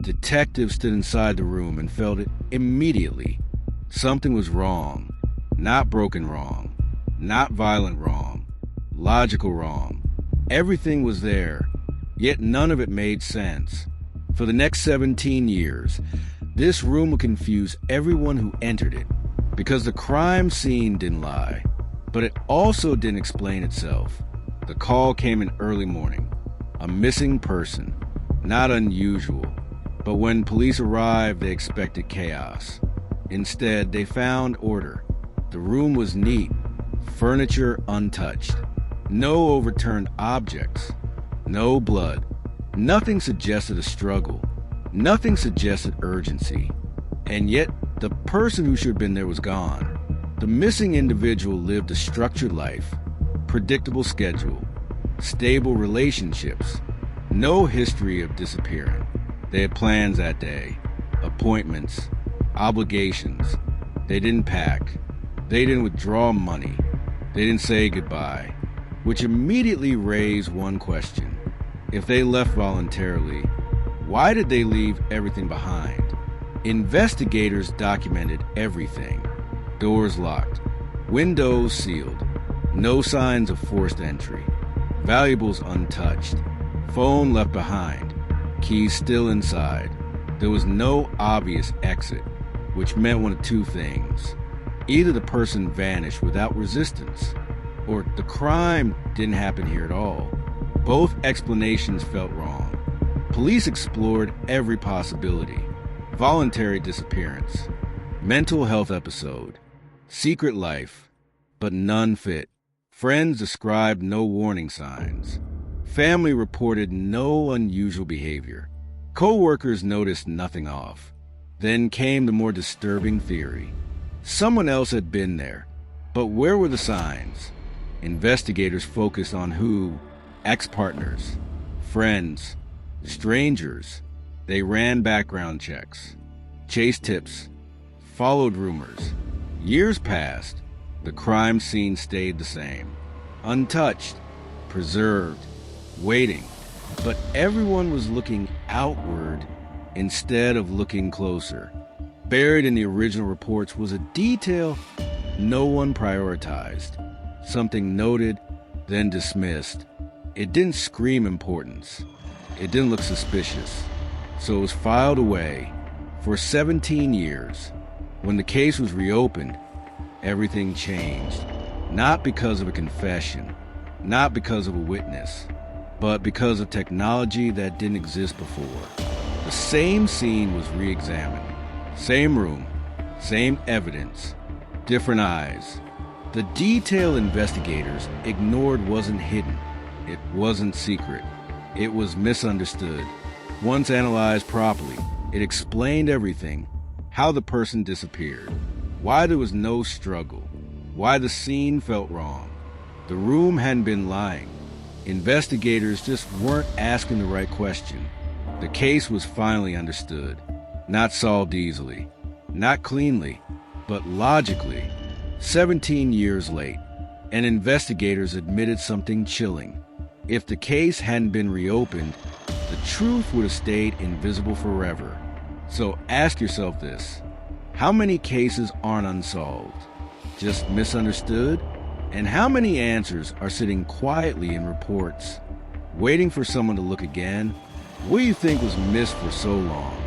Detectives stood inside the room and felt it immediately. Something was wrong. Not broken wrong. Not violent wrong. Logical wrong. Everything was there, yet none of it made sense. For the next 17 years, this room would confuse everyone who entered it, because the crime scene didn't lie, but it also didn't explain itself. The call came in early morning. A missing person. Not unusual, but when police arrived, they expected chaos. Instead, they found order. The room was neat, furniture untouched. No overturned objects. No blood. Nothing suggested a struggle. Nothing suggested urgency. And yet, the person who should have been there was gone. The missing individual lived a structured life, predictable schedule, stable relationships, no history of disappearing. They had plans that day, appointments, obligations. They didn't pack. They didn't withdraw money. They didn't say goodbye, which immediately raised one question. If they left voluntarily, why did they leave everything behind? Investigators documented everything. Doors locked, windows sealed, no signs of forced entry, valuables untouched, phone left behind, keys still inside. There was no obvious exit, which meant one of two things. Either the person vanished without resistance, or the crime didn't happen here at all. Both explanations felt wrong. Police explored every possibility. Voluntary disappearance, mental health episode, secret life, but none fit. Friends described no warning signs. Family reported no unusual behavior. Co-workers noticed nothing off. Then came the more disturbing theory. Someone else had been there, but where were the signs? Investigators focused on who? Ex-partners, friends, strangers. They ran background checks, chased tips, followed rumors. Years passed. The crime scene stayed the same. Untouched, preserved, waiting. But everyone was looking outward instead of looking closer. Buried in the original reports was a detail no one prioritized. Something noted, then dismissed. It didn't scream importance. It didn't look suspicious. So it was filed away for 17 years. When the case was reopened, everything changed. Not because of a confession, not because of a witness, but because of technology that didn't exist before. The same scene was re-examined. Same room, same evidence, different eyes. The detail investigators ignored wasn't hidden. It wasn't secret. It was misunderstood. Once analyzed properly, it explained everything. How the person disappeared. Why there was no struggle. Why the scene felt wrong. The room hadn't been lying. Investigators just weren't asking the right question. The case was finally understood. Not solved easily. Not cleanly, but logically. 17 years late, and investigators admitted something chilling. If the case hadn't been reopened, the truth would have stayed invisible forever. So ask yourself this. How many cases aren't unsolved? Just misunderstood? And how many answers are sitting quietly in reports, waiting for someone to look again? What do you think was missed for so long?